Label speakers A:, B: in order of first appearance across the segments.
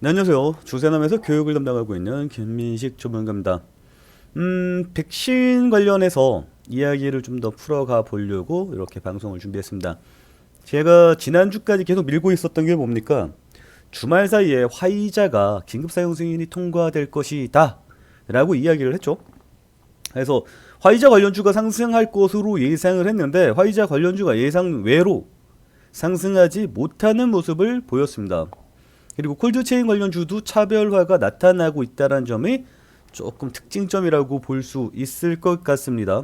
A: 네, 안녕하세요. 주세남에서 교육을 담당하고 있는 김민식 조문가입니다. 백신 관련해서 이야기를 좀 더 풀어가 보려고 이렇게 방송을 준비했습니다. 제가 지난주까지 계속 밀고 있었던 게 뭡니까? 주말 사이에 화이자가 긴급 사용 승인이 통과될 것이다 라고 이야기를 했죠. 그래서 화이자 관련주가 상승할 것으로 예상을 했는데 화이자 관련주가 예상 외로 상승하지 못하는 모습을 보였습니다. 그리고 콜드체인 관련주도 차별화가 나타나고 있다는 점이 조금 특징점이라고 볼 수 있을 것 같습니다.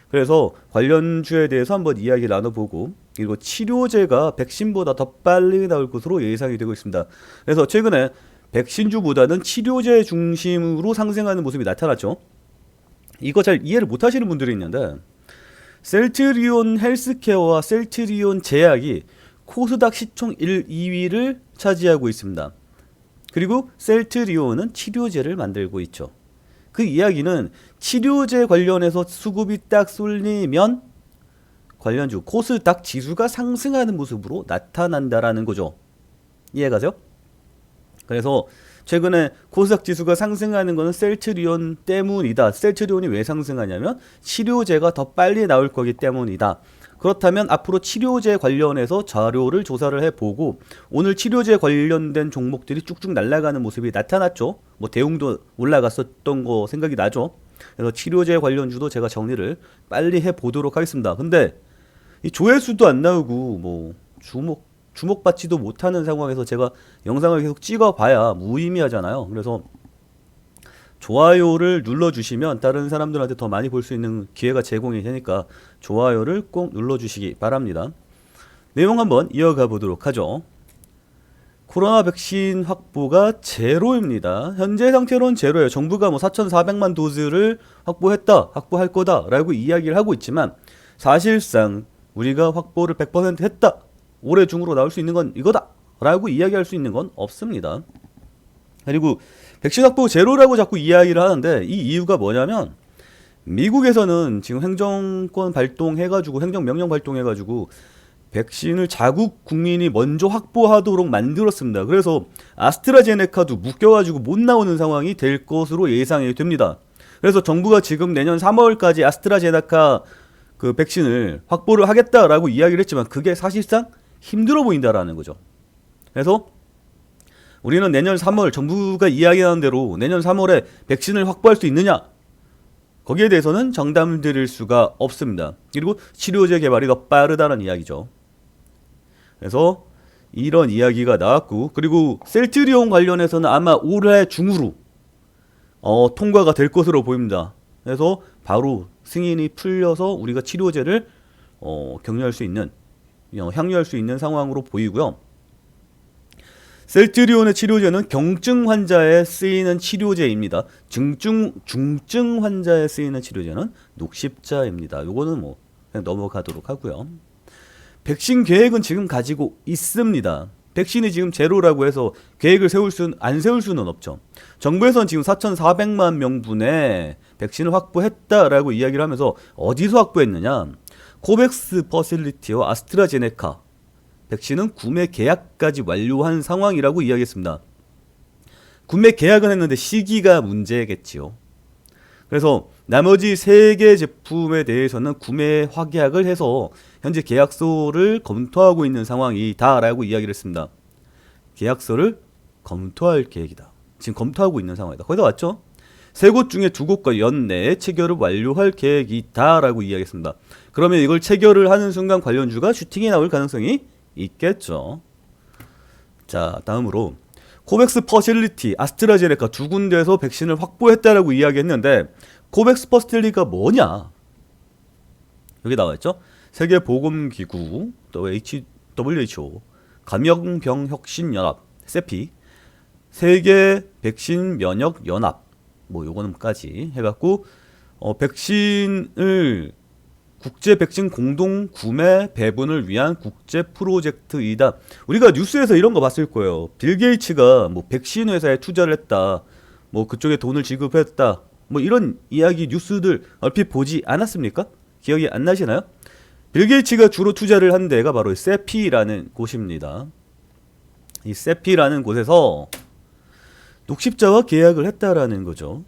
A: 그래서 관련주에 대해서 한번 이야기 나눠보고, 그리고 치료제가 백신보다 더 빨리 나올 것으로 예상이 되고 있습니다. 그래서 최근에 백신주보다는 치료제 중심으로 상승하는 모습이 나타났죠. 이거 잘 이해를 못 하시는 분들이 있는데, 셀트리온 헬스케어와 셀트리온 제약이 코스닥 시총 1, 2위를 차지하고 있습니다. 그리고 셀트리온은 치료제를 만들고 있죠. 그 이야기는 치료제 관련해서 수급이 딱 쏠리면 관련주 코스닥 지수가 상승하는 모습으로 나타난다라는 거죠. 이해가세요? 그래서 최근에 코스닥 지수가 상승하는 것은 셀트리온 때문이다. 셀트리온이 왜 상승하냐면 치료제가 더 빨리 나올 거기 때문이다. 그렇다면 앞으로 치료제 관련해서 자료를 조사를 해보고 오늘 치료제 관련된 종목들이 쭉쭉 날아가는 모습이 나타났죠. 뭐 대웅도 올라갔었던 거 생각이 나죠. 그래서 치료제 관련주도 제가 정리를 빨리 해보도록 하겠습니다. 근데 이 조회수도 안 나오고 뭐 주목받지도 못하는 상황에서 제가 영상을 계속 찍어봐야 무의미하잖아요. 그래서 좋아요를 눌러주시면 다른 사람들한테 더 많이 볼 수 있는 기회가 제공이 되니까 좋아요를 꼭 눌러주시기 바랍니다. 내용 한번 이어가 보도록 하죠. 코로나 백신 확보가 제로입니다. 현재 상태로는 제로예요. 정부가 뭐 4,400만 도즈를 확보했다, 확보할 거다 라고 이야기를 하고 있지만 사실상 우리가 확보를 100% 했다, 올해 중으로 나올 수 있는 건 이거다 라고 이야기할 수 있는 건 없습니다. 그리고 백신 확보 제로라고 자꾸 이야기를 하는데 이 이유가 뭐냐면 미국에서는 지금 행정권 발동해가지고 행정명령 발동해가지고 백신을 자국 국민이 먼저 확보하도록 만들었습니다. 그래서 아스트라제네카도 묶여가지고 못 나오는 상황이 될 것으로 예상이 됩니다. 그래서 정부가 지금 내년 3월까지 아스트라제네카 그 백신을 확보를 하겠다라고 이야기를 했지만 그게 사실상 힘들어 보인다라는 거죠. 그래서 우리는 내년 3월 정부가 이야기하는 대로 내년 3월에 백신을 확보할 수 있느냐? 거기에 대해서는 정답을 드릴 수가 없습니다. 그리고 치료제 개발이 더 빠르다는 이야기죠. 그래서 이런 이야기가 나왔고, 그리고 셀트리온 관련해서는 아마 올해 중으로 통과가 될 것으로 보입니다. 그래서 바로 승인이 풀려서 우리가 치료제를 격려할 수 있는, 향유할 수 있는 상황으로 보이고요. 셀트리온의 치료제는 경증 환자에 쓰이는 치료제입니다. 중증 환자에 쓰이는 치료제는 녹십자입니다. 요거는 뭐 그냥 넘어가도록 하고요. 백신 계획은 지금 가지고 있습니다. 백신이 지금 제로라고 해서 계획을 안 세울 수는 없죠. 정부에서는 지금 4,400만 명분의 백신을 확보했다라고 이야기를 하면서 어디서 확보했느냐? 코백스 퍼실리티와 아스트라제네카 백신은 구매 계약까지 완료한 상황이라고 이야기했습니다. 구매 계약은 했는데 시기가 문제겠지요. 그래서 나머지 3개 제품에 대해서는 구매 확약을 해서 현재 계약서를 검토하고 있는 상황이다라고 이야기를 했습니다. 계약서를 검토할 계획이다. 지금 검토하고 있는 상황이다. 거의 다 왔죠? 3곳 중에 2곳과 연내에 체결을 완료할 계획이다라고 이야기했습니다. 그러면 이걸 체결을 하는 순간 관련주가 슈팅이 나올 가능성이 있겠죠. 자, 다음으로 코백스 퍼실리티, 아스트라제네카 2군데에서 백신을 확보했다라고 이야기했는데 코백스 퍼실리티가 뭐냐? 여기 나와있죠. 세계보건기구, WHO, 감염병혁신연합, 세피, 세계 백신 면역 연합, 뭐 요거는까지 해갖고 백신을 국제 백신 공동 구매 배분을 위한 국제 프로젝트이다. 우리가 뉴스에서 이런 거 봤을 거예요. 빌 게이츠가 뭐 백신 회사에 투자를 했다, 뭐 그쪽에 돈을 지급했다, 뭐 이런 이야기 뉴스들 얼핏 보지 않았습니까? 기억이 안 나시나요? 빌 게이츠가 주로 투자를 한 데가 바로 세피라는 곳입니다. 이 세피라는 곳에서 녹십자와 계약을 했다라는 거죠.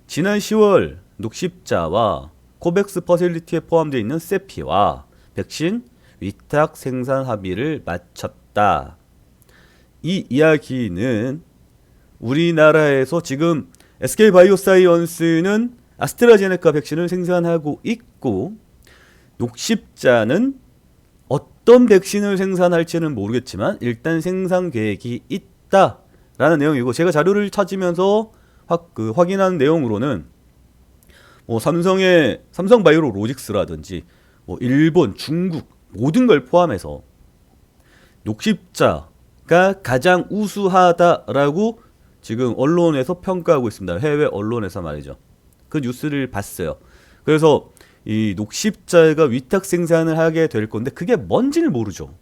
A: 지난 10월 녹십자와 코백스 퍼실리티에 포함되어 있는 세피와 백신 위탁 생산 합의를 마쳤다. 이 이야기는 우리나라에서 지금 SK바이오사이언스는 아스트라제네카 백신을 생산하고 있고 녹십자는 어떤 백신을 생산할지는 모르겠지만 일단 생산 계획이 있다라는 내용이고, 제가 자료를 찾으면서 확인한 내용으로는 뭐 삼성바이오 로직스라든지 뭐 일본, 중국 모든 걸 포함해서 녹십자가 가장 우수하다라고 지금 언론에서 평가하고 있습니다. 해외 언론에서 말이죠. 그 뉴스를 봤어요. 그래서 이 녹십자가 위탁 생산을 하게 될 건데 그게 뭔지를 모르죠.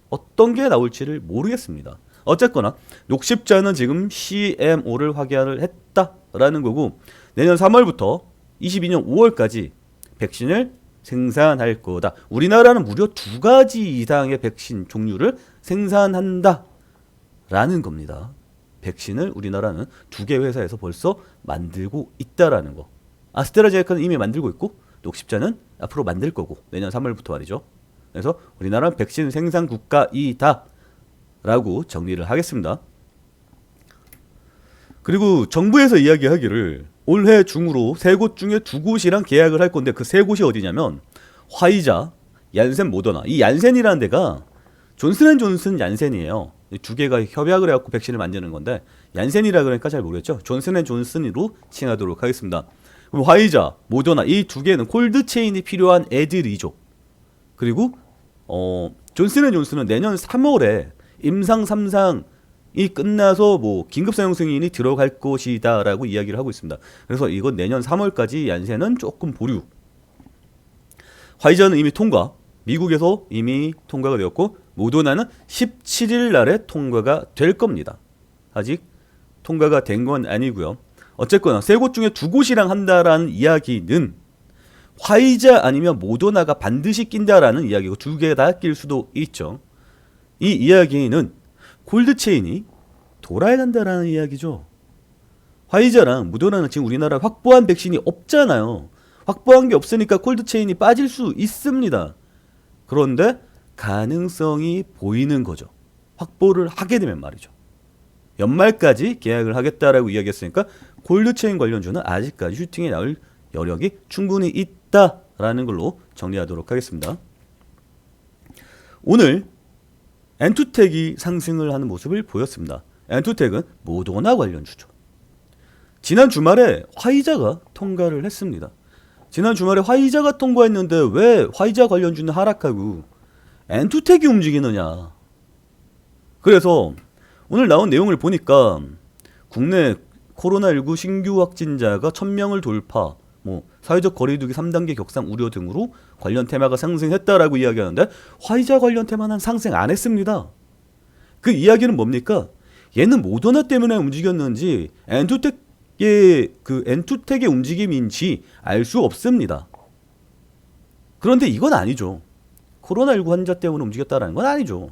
A: 어떤 게 나올지를 모르겠습니다. 어쨌거나 녹십자는 지금 CMO를 확인을 했다라는 거고, 내년 3월부터 22년 5월까지 백신을 생산할 거다. 우리나라는 무려 2가지 이상의 백신 종류를 생산한다라는 겁니다. 백신을 우리나라는 2개 회사에서 벌써 만들고 있다라는 거. 아스트라제네카는 이미 만들고 있고 녹십자는 앞으로 만들 거고, 내년 3월부터 말이죠. 그래서 우리나라는 백신 생산 국가이다 라고 정리를 하겠습니다. 그리고 정부에서 이야기하기를 올해 중으로 3곳 중에 2곳이랑 계약을 할 건데, 그 3곳이 어디냐면 화이자, 얀센, 모더나. 이 얀센이라는 데가 존슨앤존슨 얀센이에요. 이 2개가 협약을 해갖고 백신을 만드는 건데 얀센이라 그러니까 잘 모르겠죠. 존슨앤존슨으로 칭하도록 하겠습니다. 그럼 화이자, 모더나 이 2개는 콜드체인이 필요한 애들이죠. 그리고 존슨앤존슨은 내년 3월에 임상 3상이 끝나서 뭐 긴급 사용 승인이 들어갈 것이다라고 이야기를 하고 있습니다. 그래서 이건 내년 3월까지 얀센은 조금 보류. 화이자는 이미 통과, 미국에서 이미 통과가 되었고 모더나는 17일 날에 통과가 될 겁니다. 아직 통과가 된 건 아니고요. 어쨌거나 3곳 중에 2곳이랑 한다라는 이야기는 화이자 아니면 모더나가 반드시 낀다라는 이야기고, 2개 다 낄 수도 있죠. 이 이야기는 콜드체인이 돌아야 한다라는 이야기죠. 화이자랑 모더나는 지금 우리나라 확보한 백신이 없잖아요. 확보한 게 없으니까 콜드체인이 빠질 수 있습니다. 그런데 가능성이 보이는 거죠. 확보를 하게 되면 말이죠. 연말까지 계약을 하겠다라고 이야기했으니까 콜드체인 관련주는 아직까지 슈팅에 나올 여력이 충분히 있다라는 걸로 정리하도록 하겠습니다. 오늘 엔투텍이 상승을 하는 모습을 보였습니다. 엔투텍은 모더나 관련주죠. 지난 주말에 화이자가 통과를 했습니다. 지난 주말에 화이자가 통과했는데 왜 화이자 관련주는 하락하고 엔투텍이 움직이느냐. 그래서 오늘 나온 내용을 보니까 국내 코로나19 신규 확진자가 1000명을 돌파, 사회적 거리두기 3단계 격상 우려 등으로 관련 테마가 상승했다라고 이야기하는데 화이자 관련 테마는 상승 안 했습니다. 그 이야기는 뭡니까? 얘는 모더나 때문에 움직였는지 엔투텍의 움직임인지 알 수 없습니다. 그런데 이건 아니죠. 코로나19 환자 때문에 움직였다라는 건 아니죠.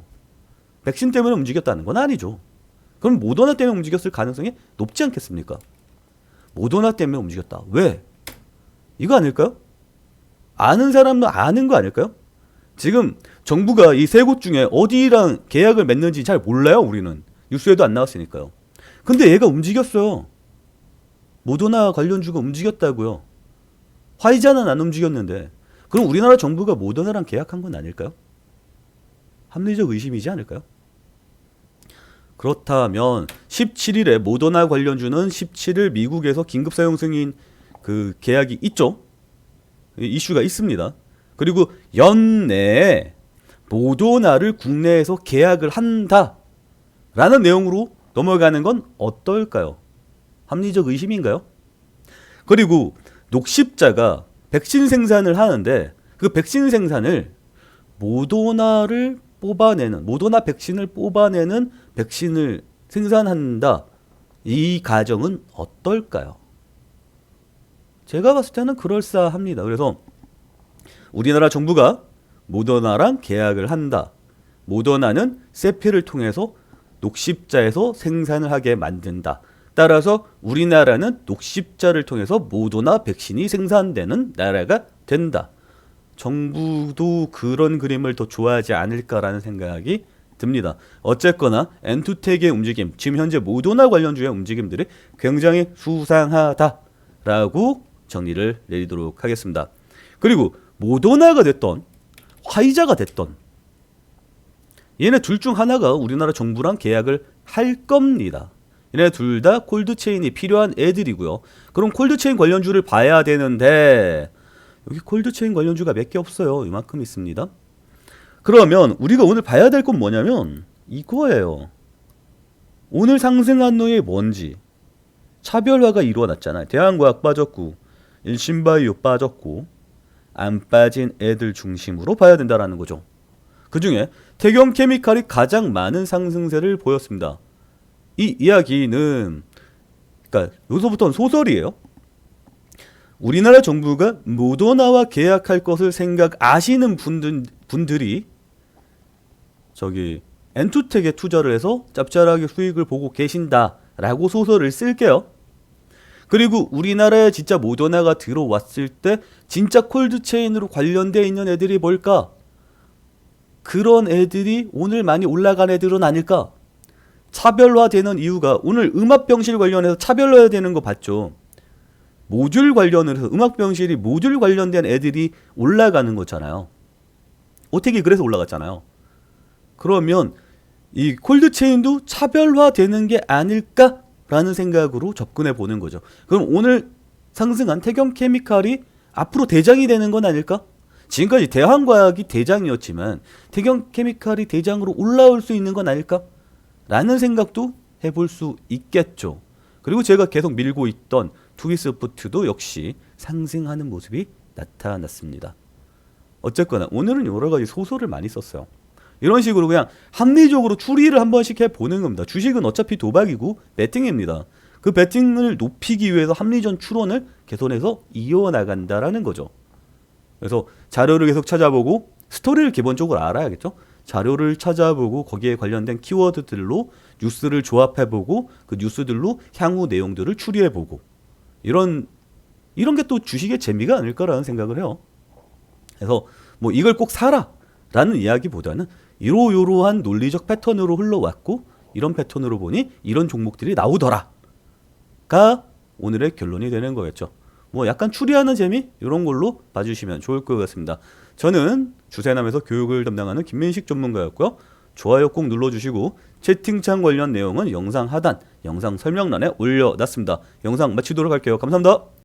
A: 백신 때문에 움직였다는 건 아니죠. 그럼 모더나 때문에 움직였을 가능성이 높지 않겠습니까? 모더나 때문에 움직였다. 왜? 이거 아닐까요? 아는 사람도 아는 거 아닐까요? 지금 정부가 이 3곳 중에 어디랑 계약을 맺는지 잘 몰라요. 우리는 뉴스에도 안 나왔으니까요. 근데 얘가 움직였어요. 모더나 관련주가 움직였다고요. 화이자는 안 움직였는데 그럼 우리나라 정부가 모더나랑 계약한 건 아닐까요? 합리적 의심이지 않을까요? 그렇다면 17일에 모더나 관련주는 17일 미국에서 긴급 사용 승인 그 계약이 있죠. 이슈가 있습니다. 그리고 연내에 모더나를 국내에서 계약을 한다라는 내용으로 넘어가는 건 어떨까요? 합리적 의심인가요? 그리고 녹십자가 백신 생산을 하는데 그 백신 생산을 모더나 백신을 뽑아내는 백신을 생산한다. 이 가정은 어떨까요? 제가 봤을 때는 그럴싸합니다. 그래서 우리나라 정부가 모더나랑 계약을 한다. 모더나는 세피를 통해서 녹십자에서 생산을 하게 만든다. 따라서 우리나라는 녹십자를 통해서 모더나 백신이 생산되는 나라가 된다. 정부도 그런 그림을 더 좋아하지 않을까라는 생각이 듭니다. 어쨌거나 엔투텍의 움직임, 지금 현재 모더나 관련주의 움직임들이 굉장히 수상하다라고 정리를 내리도록 하겠습니다. 그리고 모더나가 됐던 화이자가 됐던 얘네 둘 중 하나가 우리나라 정부랑 계약을 할 겁니다. 얘네 둘 다 콜드체인이 필요한 애들이고요. 그럼 콜드체인 관련주를 봐야 되는데 여기 콜드체인 관련주가 몇 개 없어요. 이만큼 있습니다. 그러면 우리가 오늘 봐야 될 건 뭐냐면 이거예요. 오늘 상승한 놈이 뭔지. 차별화가 이루어졌잖아요. 대한과학 빠졌고 일신바이오 빠졌고 안 빠진 애들 중심으로 봐야 된다라는 거죠. 그 중에 태경케미칼이 가장 많은 상승세를 보였습니다. 이 이야기는 그러니까 여기서부터는 소설이에요. 우리나라 정부가 모더나와 계약할 것을 생각하시는 분들이 저기 엔투텍에 투자를 해서 짭짤하게 수익을 보고 계신다라고 소설을 쓸게요. 그리고 우리나라에 진짜 모더나가 들어왔을 때 진짜 콜드체인으로 관련돼 있는 애들이 뭘까? 그런 애들이 오늘 많이 올라간 애들은 아닐까? 차별화되는 이유가 오늘 음압병실 관련해서 차별화되는 거 봤죠? 모듈 관련해서 음압병실이 모듈 관련된 애들이 올라가는 거잖아요. 어떻게 그래서 올라갔잖아요. 그러면 이 콜드체인도 차별화되는 게 아닐까라는 생각으로 접근해 보는 거죠. 그럼 오늘 상승한 태경케미칼이 앞으로 대장이 되는 건 아닐까? 지금까지 대한과학이 대장이었지만 태경케미칼이 대장으로 올라올 수 있는 건 아닐까? 라는 생각도 해볼 수 있겠죠. 그리고 제가 계속 밀고 있던 투비스푸트도 역시 상승하는 모습이 나타났습니다. 어쨌거나 오늘은 여러 가지 소설을 많이 썼어요. 이런 식으로 그냥 합리적으로 추리를 한 번씩 해보는 겁니다. 주식은 어차피 도박이고 배팅입니다. 그 배팅을 높이기 위해서 합리적 추론을 개선해서 이어나간다라는 거죠. 그래서 자료를 계속 찾아보고 스토리를 기본적으로 알아야겠죠. 자료를 찾아보고 거기에 관련된 키워드들로 뉴스를 조합해보고 그 뉴스들로 향후 내용들을 추리해보고 이런 게 또 주식의 재미가 아닐까라는 생각을 해요. 그래서 뭐 이걸 꼭 사라라는 이야기보다는 이러이러한 논리적 패턴으로 흘러왔고 이런 패턴으로 보니 이런 종목들이 나오더라가 오늘의 결론이 되는 거겠죠. 뭐 약간 추리하는 재미 이런 걸로 봐주시면 좋을 것 같습니다. 저는 주세남에서 교육을 담당하는 김민식 전문가였고요. 좋아요 꼭 눌러주시고 채팅창 관련 내용은 영상 하단, 영상 설명란에 올려놨습니다. 영상 마치도록 할게요. 감사합니다.